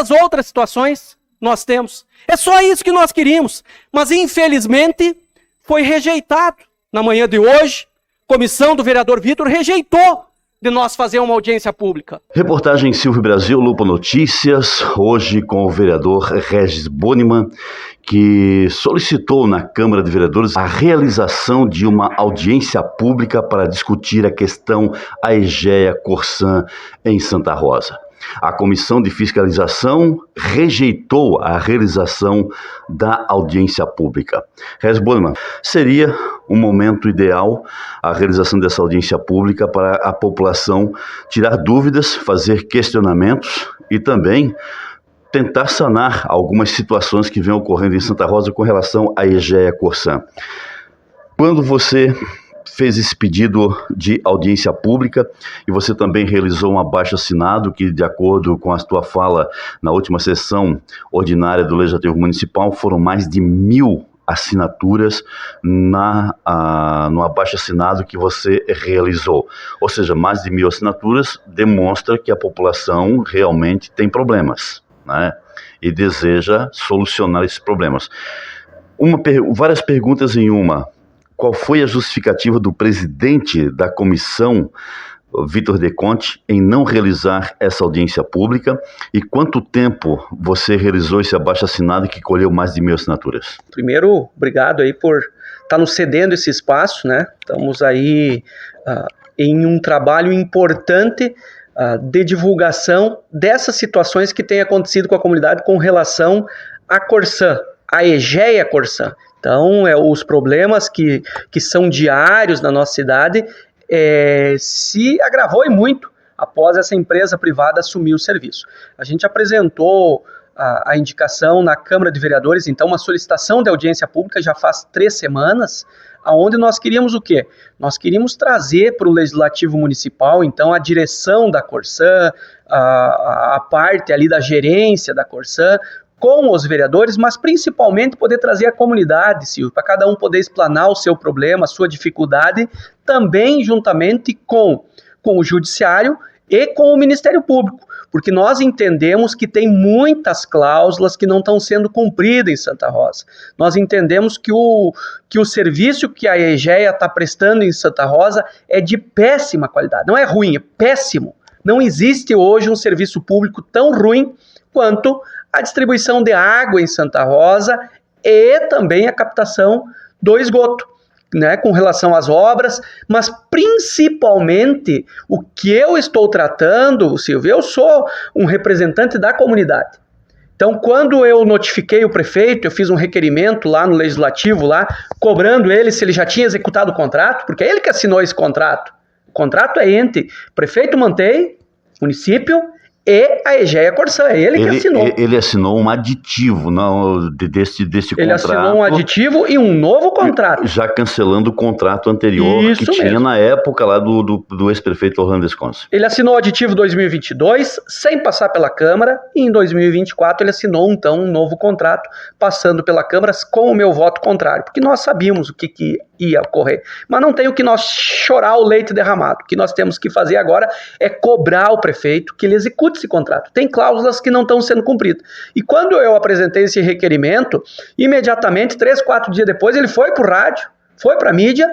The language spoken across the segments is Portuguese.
Quantas outras situações nós temos? É só isso que nós queríamos, mas infelizmente foi rejeitado. Na manhã de hoje, a comissão do vereador Vitor rejeitou de nós fazer uma audiência pública. Reportagem Silvio Brasil, Lupo Notícias, hoje com o vereador Regis Boniman, que solicitou na Câmara de Vereadores a realização de uma audiência pública para discutir a questão Aegea Corsan em Santa Rosa. A Comissão de Fiscalização rejeitou a realização da audiência pública. Regis Boniman, seria um momento ideal a realização dessa audiência pública para a população tirar dúvidas, fazer questionamentos e também tentar sanar algumas situações que vêm ocorrendo em Santa Rosa com relação à Aegea Corsan. Quando você fez esse pedido de audiência pública e você também realizou um abaixo-assinado que, de acordo com a tua fala na última sessão ordinária do Legislativo Municipal, foram mais de 1.000 assinaturas no abaixo-assinado que você realizou. Ou seja, mais de 1.000 assinaturas demonstra que a população realmente tem problemas, né? E deseja solucionar esses problemas. Várias perguntas em uma. Qual foi a justificativa do presidente da comissão, Vitor Deconte, em não realizar essa audiência pública? E quanto tempo você realizou esse abaixo-assinado que colheu mais de 1.000 assinaturas? Primeiro, obrigado aí por estar nos cedendo esse espaço, né? Estamos aí em um trabalho importante de divulgação dessas situações que têm acontecido com a comunidade com relação à Corsan, a Aegea Corsan. Então, os problemas que são diários na nossa cidade se agravou e muito após essa empresa privada assumir o serviço. A gente apresentou a indicação na Câmara de Vereadores, então uma solicitação de audiência pública já faz 3 semanas, aonde nós queríamos o quê? Nós queríamos trazer para o Legislativo Municipal, então, a direção da Corsan, a parte ali da gerência da Corsan, com os vereadores, mas principalmente poder trazer a comunidade, Silvio, para cada um poder explanar o seu problema, a sua dificuldade, também juntamente com o Judiciário e com o Ministério Público, porque nós entendemos que tem muitas cláusulas que não estão sendo cumpridas em Santa Rosa. Nós entendemos que o serviço que a Aegea está prestando em Santa Rosa é de péssima qualidade, não é ruim, é péssimo. Não existe hoje um serviço público tão ruim quanto a distribuição de água em Santa Rosa e também a captação do esgoto, né, com relação às obras, mas principalmente o que eu estou tratando, Silvio, eu sou um representante da comunidade. Então, quando eu notifiquei o prefeito, eu fiz um requerimento lá no Legislativo, lá, cobrando ele se ele já tinha executado o contrato, porque é ele que assinou esse contrato. O contrato é entre prefeito mantém, município e a Aegea Corsan, é ele que assinou. Ele assinou um aditivo desse contrato. Ele assinou um aditivo e um novo contrato. Já cancelando o contrato anterior que tinha na época lá do ex-prefeito Orlando Esconce. Ele assinou o aditivo 2022, sem passar pela Câmara, e em 2024 ele assinou então um novo contrato, passando pela Câmara com o meu voto contrário, porque nós sabíamos o que ia ocorrer. Mas não tem o que nós chorar o leite derramado. O que nós temos que fazer agora é cobrar o prefeito que ele execute esse contrato. Tem cláusulas que não estão sendo cumpridas. E quando eu apresentei esse requerimento, imediatamente, 3, 4 dias depois, ele foi para o rádio, foi para a mídia,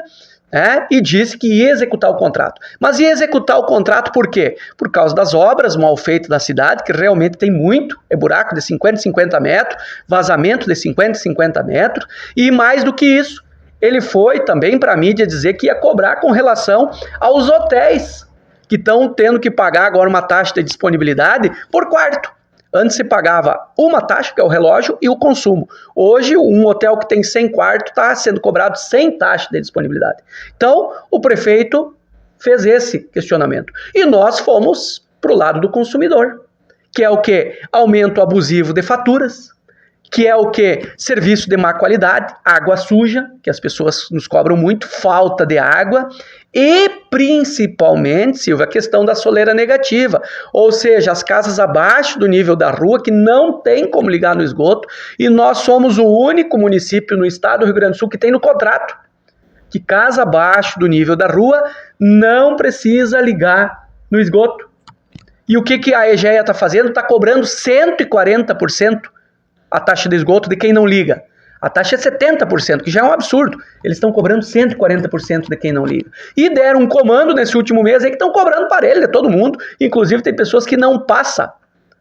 e disse que ia executar o contrato. Mas ia executar o contrato por quê? Por causa das obras mal feitas da cidade, que realmente tem muito, é buraco de 50 em 50 metros, vazamento de 50 em 50 metros, e mais do que isso, ele foi também para a mídia dizer que ia cobrar com relação aos hotéis, que estão tendo que pagar agora uma taxa de disponibilidade por quarto. Antes se pagava uma taxa, que é o relógio, e o consumo. Hoje, um hotel que tem 100 quartos está sendo cobrado sem taxa de disponibilidade. Então, o prefeito fez esse questionamento. E nós fomos para o lado do consumidor, que é o quê? Aumento abusivo de faturas, que é o quê? Serviço de má qualidade, água suja, que as pessoas nos cobram muito, falta de água, e principalmente, Silvia, a questão da soleira negativa, ou seja, as casas abaixo do nível da rua que não tem como ligar no esgoto, e nós somos o único município no estado do Rio Grande do Sul que tem no contrato, que casa abaixo do nível da rua não precisa ligar no esgoto. E o que a EGEA está fazendo? Está cobrando 140% a taxa de esgoto de quem não liga. A taxa é 70%, que já é um absurdo. Eles estão cobrando 140% de quem não liga. E deram um comando nesse último mês aí que estão cobrando parelho de todo mundo. Inclusive tem pessoas que não passam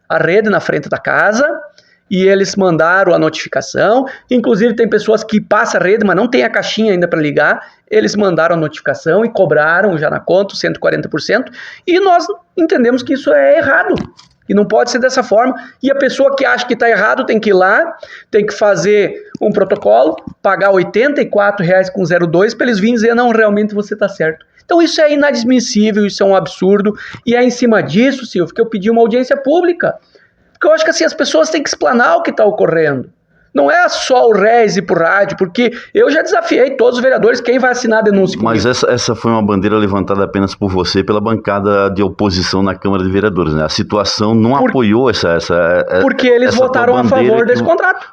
a rede na frente da casa e eles mandaram a notificação. Inclusive tem pessoas que passam a rede, mas não tem a caixinha ainda para ligar. Eles mandaram a notificação e cobraram já na conta 140%. E nós entendemos que isso é errado. E não pode ser dessa forma. E a pessoa que acha que está errado tem que ir lá, tem que fazer um protocolo, pagar R$ 84,02 para eles virem dizer, não, realmente você está certo. Então isso é inadmissível, isso é um absurdo. E é em cima disso, Silvio, que eu pedi uma audiência pública. Porque eu acho que assim, as pessoas têm que explanar o que está ocorrendo. Não é só o RES ir por rádio, porque eu já desafiei todos os vereadores, quem vai assinar a denúncia comigo. Mas essa foi uma bandeira levantada apenas por você, pela bancada de oposição na Câmara de Vereadores, né? A situação não apoiou essa porque eles votaram a favor desse contrato.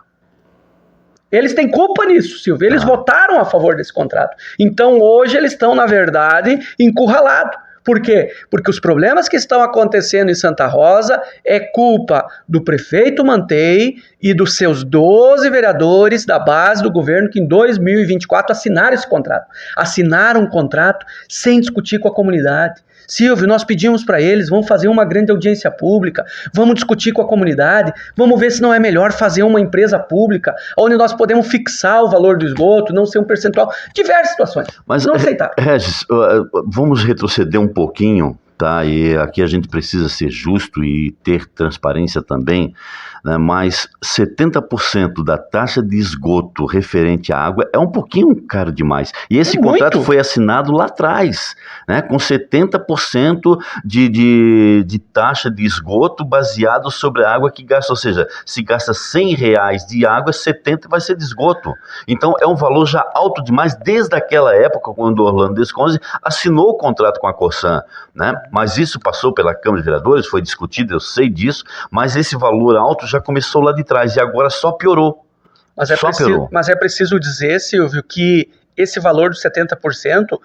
Eles têm culpa nisso, Silvio. Eles votaram a favor desse contrato. Então hoje eles estão, na verdade, encurralados. Por quê? Porque os problemas que estão acontecendo em Santa Rosa é culpa do prefeito Mantei e dos seus 12 vereadores da base do governo que em 2024 assinaram esse contrato. Assinaram um contrato sem discutir com a comunidade. Silvio, nós pedimos para eles, vamos fazer uma grande audiência pública, vamos discutir com a comunidade, vamos ver se não é melhor fazer uma empresa pública, onde nós podemos fixar o valor do esgoto, não ser um percentual, diversas situações. Mas, não aceitaram. Regis, vamos retroceder um pouquinho, tá? E aqui a gente precisa ser justo e ter transparência também, né? Mas 70% da taxa de esgoto referente à água é um pouquinho caro demais. E esse contrato foi assinado lá atrás, né? Com 70% de taxa de esgoto baseado sobre a água que gasta. Ou seja, se gasta R$100 de água, 70 vai ser de esgoto. Então é um valor já alto demais desde aquela época, quando o Orlando Desconze assinou o contrato com a Corsan, né? Mas isso passou pela Câmara de Vereadores, foi discutido, eu sei disso, mas esse valor alto já começou lá de trás e agora só piorou. Mas é preciso dizer, Silvio, que esse valor de 70%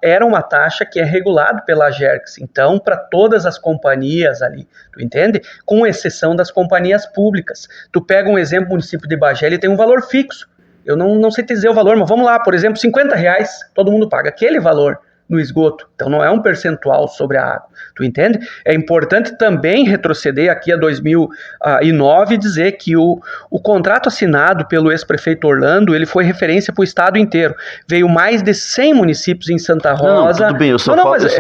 era uma taxa que é regulada pela AGERGS, então para todas as companhias ali, tu entende? Com exceção das companhias públicas. Tu pega um exemplo, o município de Bagé, ele tem um valor fixo. Eu não sei te dizer o valor, mas vamos lá, por exemplo, R$50, todo mundo paga aquele valor no esgoto, então não é um percentual sobre a água, tu entende? É importante também retroceder aqui a 2009 e dizer que o contrato assinado pelo ex-prefeito Orlando, ele foi referência para o estado inteiro, veio mais de 100 municípios em Santa Rosa. Não, tudo bem, eu só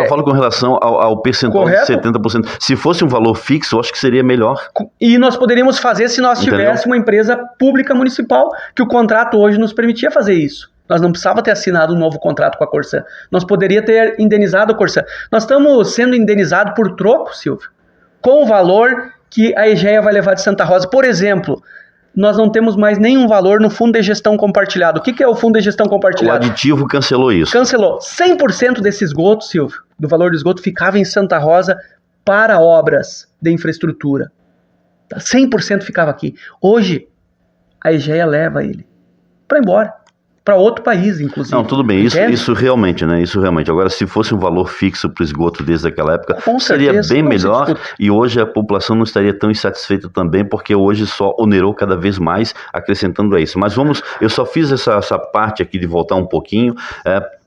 falo com relação ao percentual de 70%, se fosse um valor fixo, eu acho que seria melhor. E nós poderíamos fazer se nós tivéssemos uma empresa pública municipal, que o contrato hoje nos permitia fazer isso. Nós não precisávamos ter assinado um novo contrato com a Corsan. Nós poderíamos ter indenizado a Corsan. Nós estamos sendo indenizados por troco, Silvio, com o valor que a EGEA vai levar de Santa Rosa. Por exemplo, nós não temos mais nenhum valor no Fundo de Gestão Compartilhado. O que é o Fundo de Gestão Compartilhado? O aditivo cancelou isso. Cancelou. 100% desse esgoto, Silvio, do valor do esgoto, ficava em Santa Rosa para obras de infraestrutura. 100% ficava aqui. Hoje, a EGEA leva ele para embora. Para outro país, inclusive. Não, tudo bem, isso realmente, né? Isso realmente. Agora, se fosse um valor fixo para o esgoto desde aquela época, seria bem melhor e hoje a população não estaria tão insatisfeita também, porque hoje só onerou cada vez mais, acrescentando a isso. Mas eu só fiz essa parte aqui de voltar um pouquinho,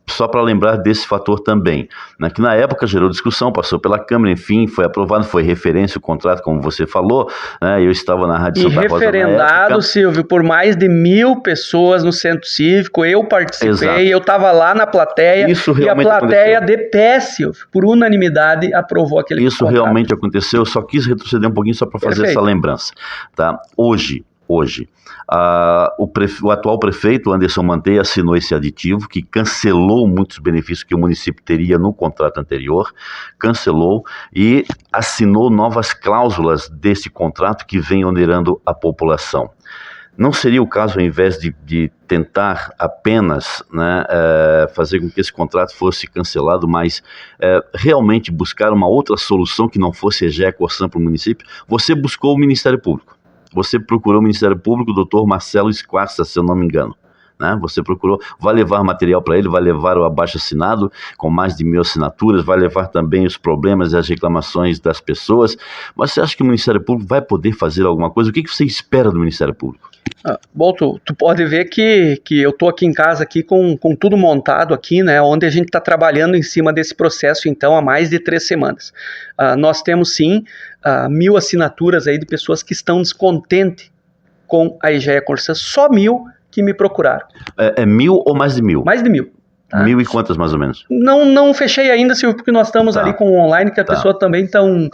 só para lembrar desse fator também, né, que na época gerou discussão, passou pela Câmara, enfim, foi aprovado, foi referência o contrato, como você falou, né, eu estava na Rádio Santa Rosa na época. E referendado, Silvio, por mais de 1.000 pessoas no Centro Cívico, eu participei, exato. Eu estava lá na plateia, e a plateia de pé, Silvio, por unanimidade, aprovou aquele contrato. Isso realmente aconteceu, eu só quis retroceder um pouquinho só para fazer essa lembrança, tá? Hoje, o atual prefeito, Anderson Mantei, assinou esse aditivo que cancelou muitos benefícios que o município teria no contrato anterior, cancelou e assinou novas cláusulas desse contrato que vem onerando a população. Não seria o caso, ao invés de tentar apenas, né, fazer com que esse contrato fosse cancelado, mas realmente buscar uma outra solução que não fosse EGEA Corsan para o município? Você buscou o Ministério Público. Você procurou o Ministério Público, o doutor Marcelo Esquarça, se eu não me engano, né? Você procurou, vai levar material para ele, vai levar o abaixo-assinado com mais de 1.000 assinaturas, vai levar também os problemas e as reclamações das pessoas. Mas você acha que o Ministério Público vai poder fazer alguma coisa? O que você espera do Ministério Público? Bom, tu pode ver que eu tô aqui em casa aqui com tudo montado aqui, né, onde a gente está trabalhando em cima desse processo, então, há mais de 3 semanas. Nós temos, sim, 1.000 assinaturas aí de pessoas que estão descontentes com a Egea Corsã, só 1.000 que me procuraram. É 1.000 ou mais de 1.000? Mais de 1.000. Tá? 1.000 e quantas, mais ou menos? Não fechei ainda, Silvio, porque nós estamos ali com o online, que a pessoa também estão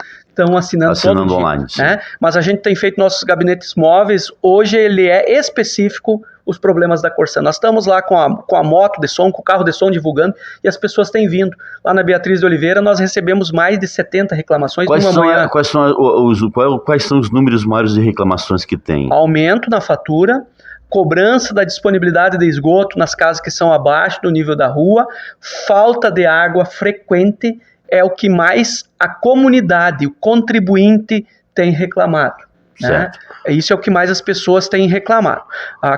assinando todo dia, online, né? Mas a gente tem feito nossos gabinetes móveis, hoje ele é específico os problemas da Corsã. Nós estamos lá com a moto de som, com o carro de som divulgando, e as pessoas têm vindo. Lá na Beatriz de Oliveira nós recebemos mais de 70 reclamações quais numa manhã. Quais são os números maiores de reclamações que tem? Aumento na fatura, cobrança da disponibilidade de esgoto nas casas que são abaixo do nível da rua, falta de água frequente é o que mais a comunidade, o contribuinte tem reclamado. Né? Isso é o que mais as pessoas têm reclamado.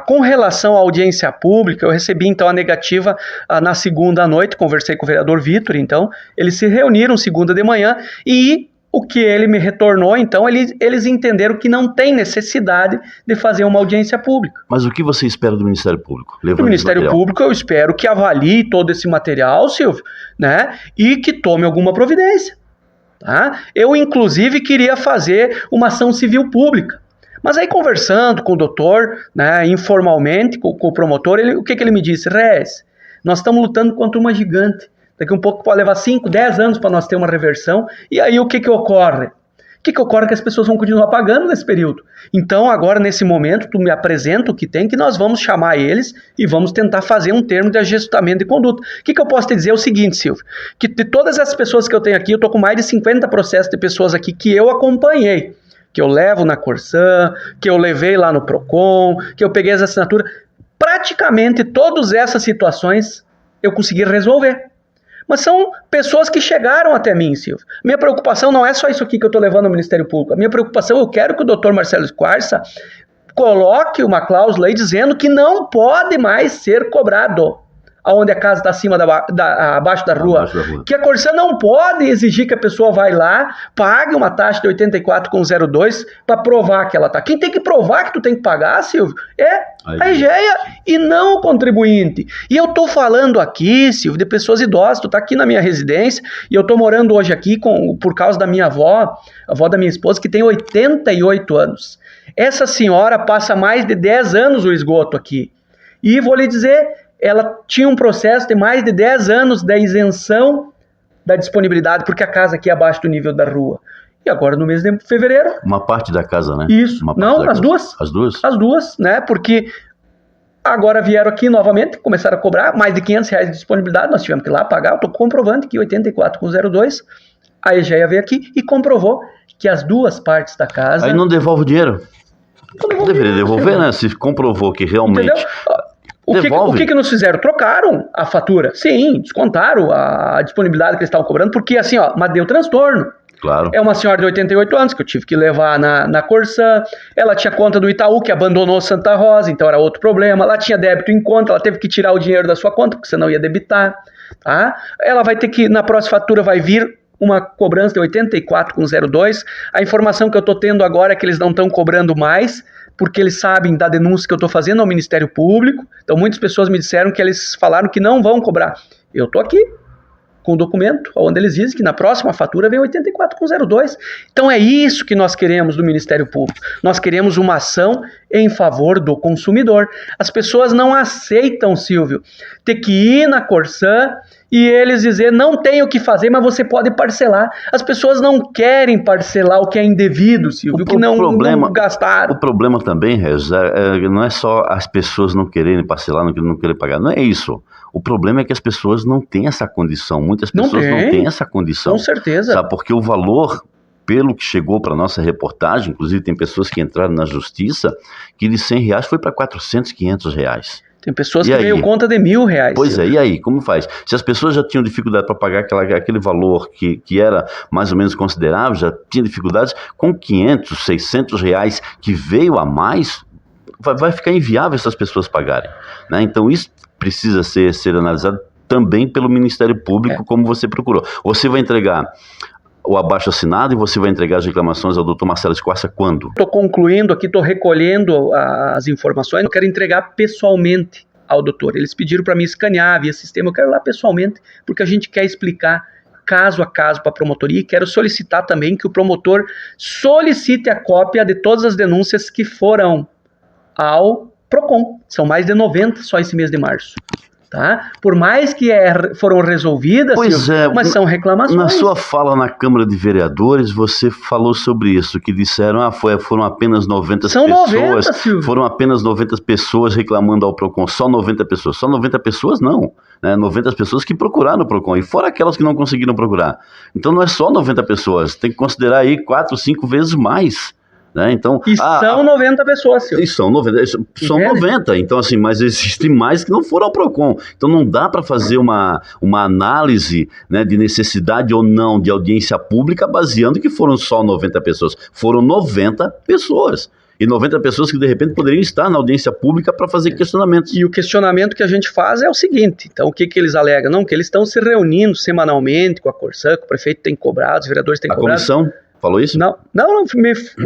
Com relação à audiência pública, eu recebi então a negativa na segunda à noite, conversei com o vereador Vitor, então, eles se reuniram segunda de manhã e o que ele me retornou, então, eles entenderam que não tem necessidade de fazer uma audiência pública. Mas o que você espera do Ministério Público? Do Ministério Público, eu espero que avalie todo esse material, Silvio, né, e que tome alguma providência. Tá? Eu, inclusive, queria fazer uma ação civil pública. Mas aí, conversando com o doutor, né, informalmente, com o promotor, o que ele me disse? Rez, nós estamos lutando contra uma gigante. Daqui um pouco pode levar 5, 10 anos para nós ter uma reversão. E aí o que ocorre? O que ocorre é que as pessoas vão continuar pagando nesse período. Então agora, nesse momento, tu me apresenta o que tem, que nós vamos chamar eles e vamos tentar fazer um termo de ajustamento de conduta. O que eu posso te dizer é o seguinte, Silvio, que de todas as pessoas que eu tenho aqui, eu estou com mais de 50 processos de pessoas aqui que eu acompanhei, que eu levo na Corsã, que eu levei lá no Procon, que eu peguei as assinaturas. Praticamente todas essas situações eu consegui resolver. Mas são pessoas que chegaram até mim, Silvio. Minha preocupação não é só isso aqui que eu estou levando ao Ministério Público. A minha preocupação, eu quero que o doutor Marcelo Esquarça coloque uma cláusula aí dizendo que não pode mais ser cobrado aonde a casa está acima abaixo da rua. Que a Corsã não pode exigir que a pessoa vai lá, pague uma taxa de 84,02 para provar que ela está. Quem tem que provar que tu tem que pagar, Silvio, é a Egea e não o contribuinte. E eu estou falando aqui, Silvio, de pessoas idosas. Tu está aqui na minha residência e eu estou morando hoje aqui por causa da minha avó, a avó da minha esposa, que tem 88 anos. Essa senhora passa mais de 10 anos o esgoto aqui. E vou lhe dizer, ela tinha um processo de mais de 10 anos da isenção da disponibilidade, porque a casa aqui é abaixo do nível da rua. E agora, no mês de fevereiro... Uma parte da casa, né? Isso. Não, as duas. As duas? As duas, né? Porque agora vieram aqui novamente, começaram a cobrar mais de R$500 de disponibilidade, nós tivemos que ir lá pagar, eu estou comprovando que 84,02, a Egea veio aqui e comprovou que as duas partes da casa... Aí não devolve o dinheiro? Não deveria devolver, né? Se comprovou que realmente... Entendeu? O que nos fizeram? Trocaram a fatura. Sim, descontaram a disponibilidade que eles estavam cobrando, porque assim, mas deu transtorno. Claro. É uma senhora de 88 anos que eu tive que levar na Corsã. Ela tinha conta do Itaú, que abandonou Santa Rosa, então era outro problema. Ela tinha débito em conta, ela teve que tirar o dinheiro da sua conta, porque senão ia debitar. Tá? Ela vai ter que, na próxima fatura, vai vir uma cobrança de 84,02. A informação que eu estou tendo agora é que eles não estão cobrando mais, porque eles sabem da denúncia que eu estou fazendo ao Ministério Público. Então, muitas pessoas me disseram que eles falaram que não vão cobrar. Eu estou aqui com o documento, onde eles dizem que na próxima fatura vem 84,02. Então, é isso que nós queremos do Ministério Público. Nós queremos uma ação em favor do consumidor. As pessoas não aceitam, Silvio, ter que ir na Corsã e eles dizer, não tem o que fazer, mas você pode parcelar. As pessoas não querem parcelar o que é indevido, Silvio, o que não gastaram. O problema também, Rez, não é só as pessoas não quererem parcelar, não quererem pagar, não é isso. O problema é que as pessoas não têm essa condição, muitas pessoas não têm essa condição. Com certeza. Sabe, porque o valor, pelo que chegou para a nossa reportagem, inclusive tem pessoas que entraram na justiça, que de R$100 foi para R$400, R$500. Tem pessoas que veio conta de R$1.000. Pois é, e aí, como faz? Se as pessoas já tinham dificuldade para pagar aquele valor que era mais ou menos considerável, já tinha dificuldades, com R$500, R$600 que veio a mais, vai ficar inviável essas pessoas pagarem, né? Então isso precisa ser analisado também pelo Ministério Público, como você procurou. Você vai entregar o abaixo-assinado e você vai entregar as reclamações ao doutor Marcelo Escorça quando? Estou concluindo aqui, estou recolhendo as informações, eu quero entregar pessoalmente ao doutor. Eles pediram para mim escanear via sistema, eu quero ir lá pessoalmente, porque a gente quer explicar caso a caso para a promotoria e quero solicitar também que o promotor solicite a cópia de todas as denúncias que foram ao PROCON. São mais de 90 só esse mês de março. Tá? Por mais que foram resolvidas, Silvio, mas são reclamações. Na sua fala na Câmara de Vereadores, você falou sobre isso, que disseram, foram apenas 90 são pessoas. 90, Silvio. Foram apenas 90 pessoas reclamando ao PROCON, só 90 pessoas. Só 90 pessoas não, né? 90 pessoas que procuraram o PROCON, e fora aquelas que não conseguiram procurar. Então não é só 90 pessoas, tem que considerar aí 4, 5 vezes mais. Né? Então, são 90 pessoas, Silvio. E são 90, então assim, mas existem mais que não foram ao PROCON. Então não dá para fazer uma análise, né, de necessidade ou não de audiência pública baseando que foram só 90 pessoas. Foram 90 pessoas. E 90 pessoas que de repente poderiam estar na audiência pública para fazer questionamentos. E o questionamento que a gente faz é o seguinte, então o que eles alegam? Não, que eles estão se reunindo semanalmente com a Corsã, que o prefeito tem cobrado, os vereadores têm cobrado. A comissão falou isso? Não,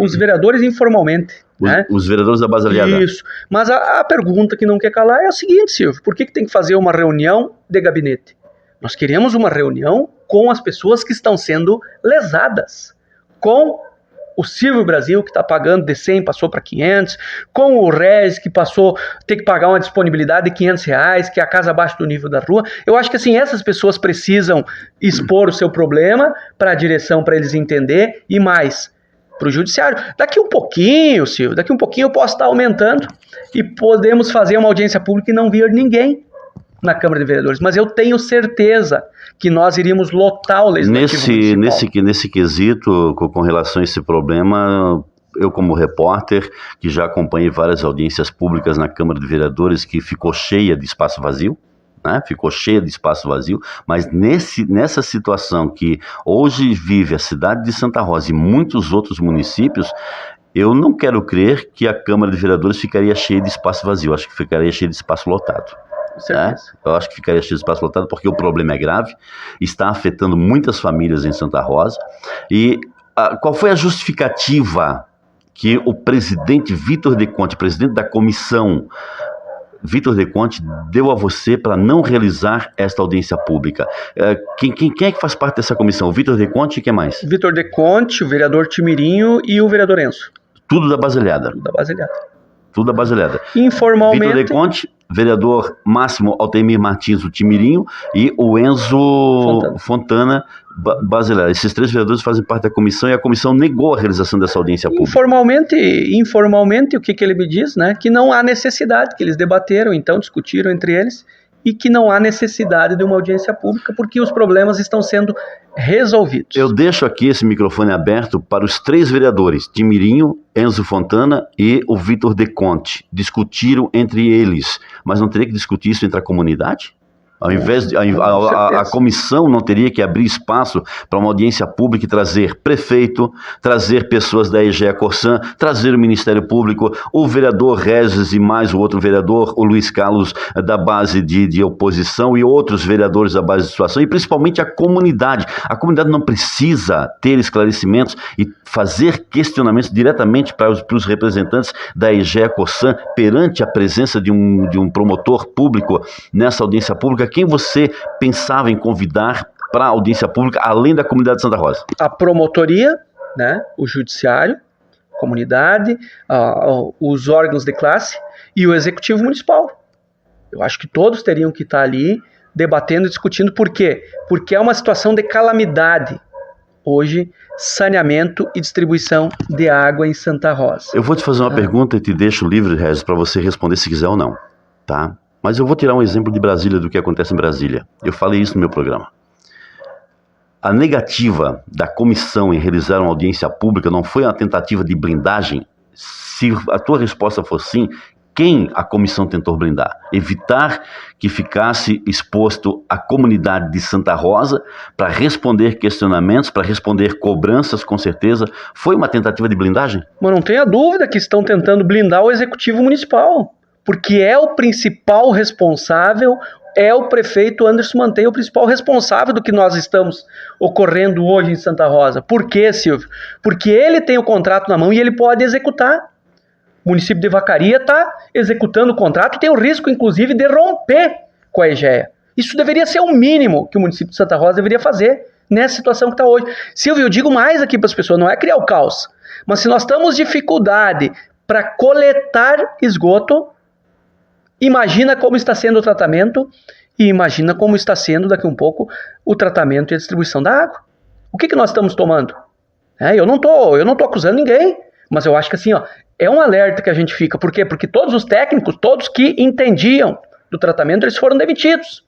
os vereadores informalmente. Né? Os vereadores da base aliada. Isso, mas a pergunta que não quer calar é a seguinte, Silvio, por que tem que fazer uma reunião de gabinete? Nós queremos uma reunião com as pessoas que estão sendo lesadas, com o Silvio Brasil, que está pagando de 100, passou para 500, com o Regis, que passou a ter que pagar uma disponibilidade de R$500, que é a casa abaixo do nível da rua. Eu acho que assim, essas pessoas precisam expor o seu problema para a direção, para eles entender, e mais, para o judiciário. Daqui um pouquinho, Silvio, eu posso estar aumentando e podemos fazer uma audiência pública e não vir ninguém na Câmara de Vereadores, mas eu tenho certeza que nós iríamos lotar o Legislativo Municipal. Nesse quesito, com relação a esse problema, eu como repórter, que já acompanhei várias audiências públicas na Câmara de Vereadores, que ficou cheia de espaço vazio, né? Ficou cheia de espaço vazio, mas nessa situação que hoje vive a cidade de Santa Rosa e muitos outros municípios, eu não quero crer que a Câmara de Vereadores ficaria cheia de espaço vazio, acho que ficaria cheia de espaço lotado. É, eu acho que ficaria cheio de espaço lotado porque o problema é grave, está afetando muitas famílias em Santa Rosa. E qual foi a justificativa que o presidente Vitor De Conte, presidente da comissão, Vitor De Conte, deu a você para não realizar esta audiência pública? Quem é que faz parte dessa comissão? O Vitor De Conte e quem mais? Vitor De Conte, o vereador Timirinho e o vereador Enzo. Tudo da base aliada. Tudo da base aliada. Informalmente. Vitor De Conte, vereador Máximo Altemir Martins, o Timirinho, e o Enzo Fontana, base aliada. Esses 3 vereadores fazem parte da comissão e a comissão negou a realização dessa audiência pública. Informalmente, o que ele me diz, né? Que não há necessidade, que eles debateram, então discutiram entre eles, e que não há necessidade de uma audiência pública porque os problemas estão sendo resolvidos. Eu deixo aqui esse microfone aberto para os 3 vereadores, Timirinho, Enzo Fontana e o Vitor De Conte. Discutiram entre eles, mas não teria que discutir isso entre a comunidade? Ao invés de a comissão não teria que abrir espaço para uma audiência pública e trazer prefeito, trazer pessoas da EGEA Corsã, trazer o Ministério Público, o vereador Regis e mais o outro vereador, o Luiz Carlos, da base de oposição, e outros vereadores da base de situação, e principalmente a comunidade. A comunidade não precisa ter esclarecimentos e fazer questionamentos diretamente para os representantes da EGEA Corsã perante a presença de um promotor público nessa audiência pública. Quem você pensava em convidar para a audiência pública, além da comunidade de Santa Rosa? A promotoria, né, o judiciário, a comunidade, os órgãos de classe e o executivo municipal. Eu acho que todos teriam que estar ali debatendo e discutindo. Por quê? Porque é uma situação de calamidade hoje, saneamento e distribuição de água em Santa Rosa. Eu vou te fazer uma pergunta e te deixo livre, Regis, para você responder se quiser ou não, tá? Mas eu vou tirar um exemplo de Brasília, do que acontece em Brasília. Eu falei isso no meu programa. A negativa da comissão em realizar uma audiência pública não foi uma tentativa de blindagem? Se a tua resposta for sim, Quem a comissão tentou blindar? Evitar que ficasse exposto a comunidade de Santa Rosa para responder questionamentos, para responder cobranças, com certeza. Foi uma tentativa de blindagem? Mas não tenha dúvida que estão tentando blindar o Executivo Municipal, porque é o principal responsável, é o prefeito Anderson Mantei, o principal responsável do que nós estamos ocorrendo hoje em Santa Rosa. Por quê, Silvio? Porque ele tem o contrato na mão e ele pode executar. O município de Vacaria está executando o contrato e tem o risco, inclusive, de romper com a EGEA. Isso deveria ser o mínimo que o município de Santa Rosa deveria fazer nessa situação que está hoje. Silvio, eu digo mais aqui para as pessoas, não é criar o caos, mas se nós temos dificuldade para coletar esgoto, imagina como está sendo o tratamento e imagina como está sendo daqui a um pouco o tratamento e a distribuição da água. O que nós estamos tomando? Eu não tô acusando ninguém, mas eu acho que assim, é um alerta que a gente fica. Por quê? Porque todos os técnicos, todos que entendiam do tratamento, eles foram demitidos.